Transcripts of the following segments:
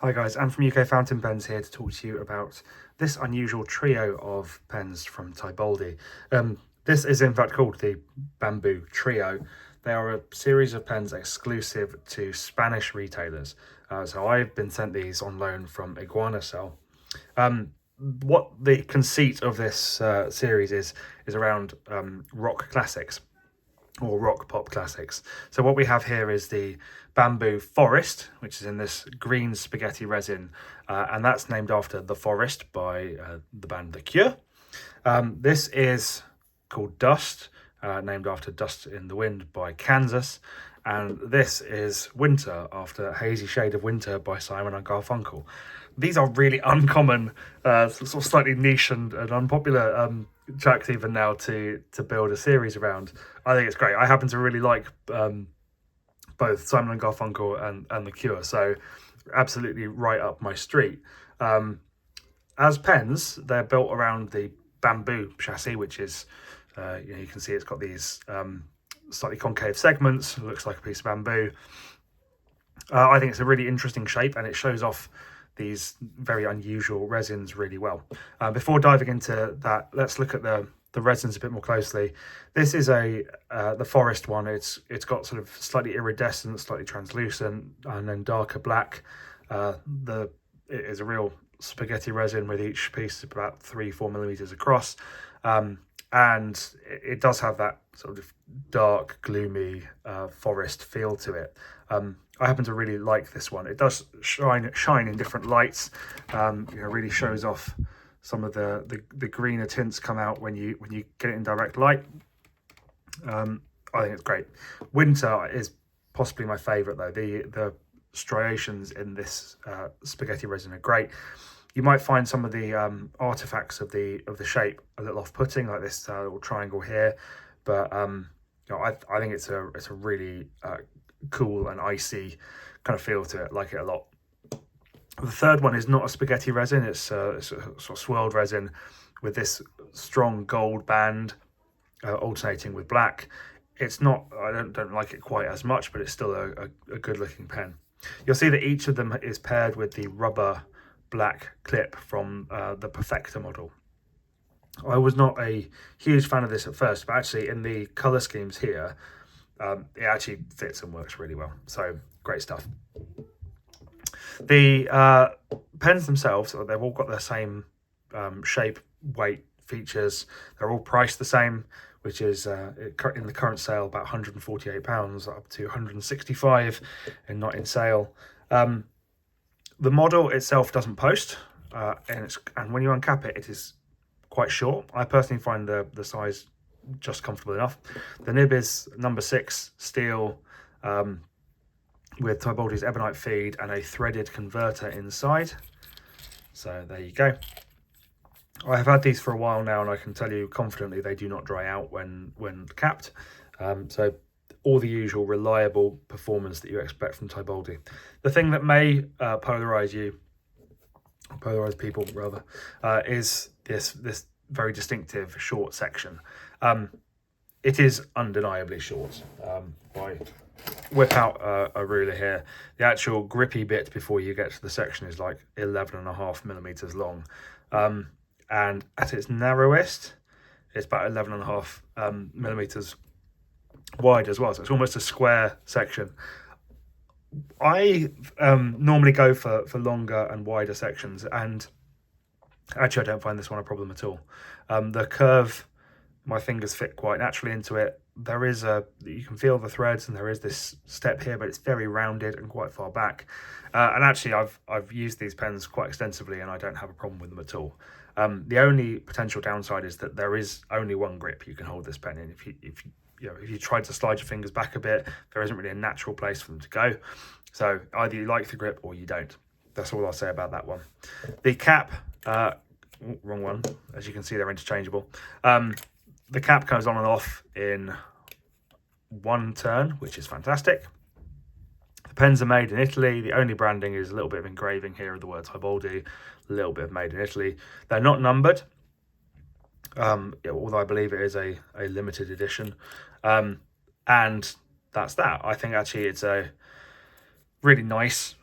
Hi guys, I'm from UK Fountain Pens here to talk to you about this unusual trio of pens from Tibaldi. This is in fact called the Bamboo Trio. They are a series of pens exclusive to Spanish retailers. So I've been sent these on loan from Iguanasell. What the conceit of this series is around rock classics or rock pop classics. So what we have here is the Bamboo Forest, which is in this green spaghetti resin, and that's named after The Forest by the band The Cure. This is called Dust, named after Dust in the Wind by Kansas, and this is Winter after Hazy Shade of Winter by Simon and Garfunkel. These are really uncommon, sort of slightly niche and unpopular tracks even now to build a series around. I think it's great. I happen to really like both Simon and Garfunkel and The Cure, so absolutely right up my street. As pens, they're built around the bamboo chassis, which is, you can see it's got these slightly concave segments. It looks like a piece of bamboo. I think it's a really interesting shape, and it shows off these very unusual resins really well. Before diving into that, let's look at the resins a bit more closely. This is the forest one. It's got sort of slightly iridescent, slightly translucent, and then darker black. It is a real spaghetti resin with each piece about 3-4 millimeters across, and it does have that sort of dark, gloomy forest feel to it. I happen to really like this one. It does shine in different lights. Really shows off some of the greener tints come out when you get it in direct light. I think it's great. Winter is possibly my favourite though. The striations in this spaghetti resin are great. You might find some of the artifacts of the shape a little off-putting, like this little triangle here, but I think it's a really cool and icy kind of feel to it. Like it a lot. The third one is not a spaghetti resin. It's a sort of swirled resin with this strong gold band alternating with black. It's not, I don't like it quite as much, but it's still a good looking pen. You'll see that each of them is paired with the rubber black clip from the Perfecta model. I was not a huge fan of this at first, but actually in the colour schemes here, it actually fits and works really well. So great stuff. The pens themselves, they've all got the same shape, weight, features. They're all priced the same, which is in the current sale about £148 up to £165 and not in sale. The model itself doesn't post, and when you uncap it, it is quite short. I personally find the size just comfortable enough. The nib is number 6 steel with Tibaldi's ebonite feed and a threaded converter inside. So there you go. I have had these for a while now, and I can tell you confidently they do not dry out when capped. So all the usual reliable performance that you expect from Tibaldi. The thing that may polarize people rather, is this very distinctive short section. It is undeniably short. I whip out a ruler here. The actual grippy bit before you get to the section is like 11.5 millimeters long. And at its narrowest, it's about 11.5 millimeters wide as well. So it's almost a square section. I normally go for longer and wider sections, and actually I don't find this one a problem at all. The curve, my fingers fit quite naturally into it. You can feel the threads, and there is this step here, but it's very rounded and quite far back. And actually I've used these pens quite extensively, and I don't have a problem with them at all. The only potential downside is that there is only one grip you can hold this pen in. If you try to slide your fingers back a bit, there isn't really a natural place for them to go. So either you like the grip or you don't. That's all I'll say about that one. The cap, wrong one. As you can see, they're interchangeable. The cap comes on and off in one turn, which is fantastic. The pens are made in Italy. The only branding is a little bit of engraving here of the word Tibaldi, a little bit of made in Italy. They're not numbered, although I believe it is a limited edition. And that's that. I think actually it's a really nice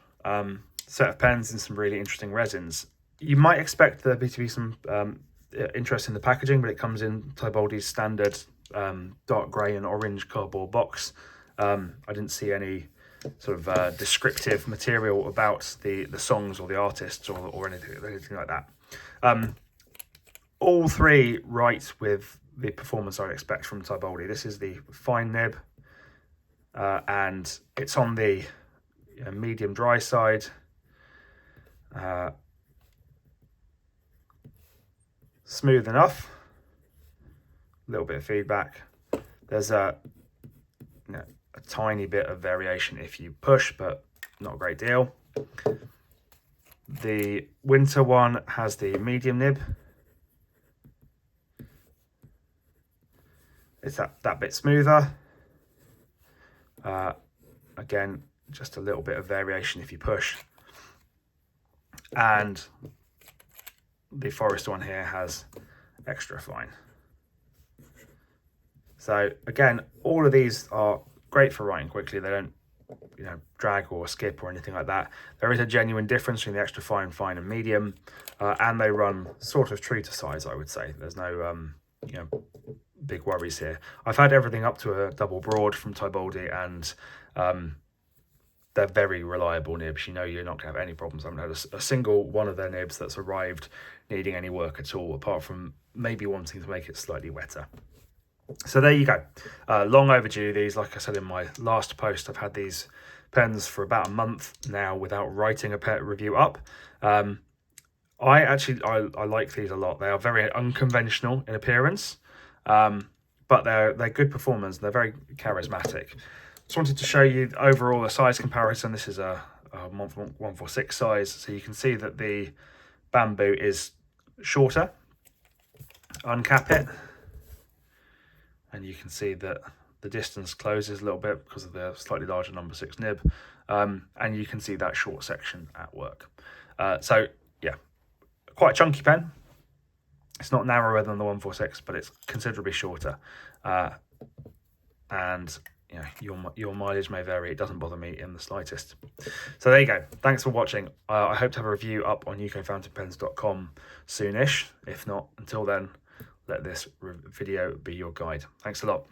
set of pens in some really interesting resins. You might expect there to be some interest in the packaging, but it comes in Tibaldi's standard dark grey and orange cardboard box. I didn't see any sort of descriptive material about the songs or the artists or anything like that. All three write with the performance I'd expect from Tibaldi. This is the fine nib, and it's on the medium dry side. Smooth enough. A little bit of feedback. There's a tiny bit of variation if you push, but not a great deal. The winter one has the medium nib. It's that bit smoother. Again, just a little bit of variation if you push. And the forest one here has extra fine. So again, all of these are great for writing quickly. They don't drag or skip or anything like that. There is a genuine difference between the extra fine, fine and medium, and they run sort of true to size, I would say. There's no big worries here. I've had everything up to a double broad from Tibaldi, and they're very reliable nibs. You're not going to have any problems. I haven't had a single one of their nibs that's arrived needing any work at all, apart from maybe wanting to make it slightly wetter. So there you go. Long overdue, these. Like I said in my last post, I've had these pens for about a month now without writing a pet review up. I like these a lot. They are very unconventional in appearance, but they're good performers. They're very charismatic. Just wanted to show you overall the size comparison. This is a 146 size, so you can see that the bamboo is shorter. Uncap it, and you can see that the distance closes a little bit because of the slightly larger number 6 nib, and you can see that short section at work. So yeah, quite a chunky pen. It's not narrower than the 146, but it's considerably shorter, and your mileage may vary. It doesn't bother me in the slightest. So there you go. Thanks for watching. I hope to have a review up on ukofountainpens.com soonish. If not, until then, let this video be your guide. Thanks a lot.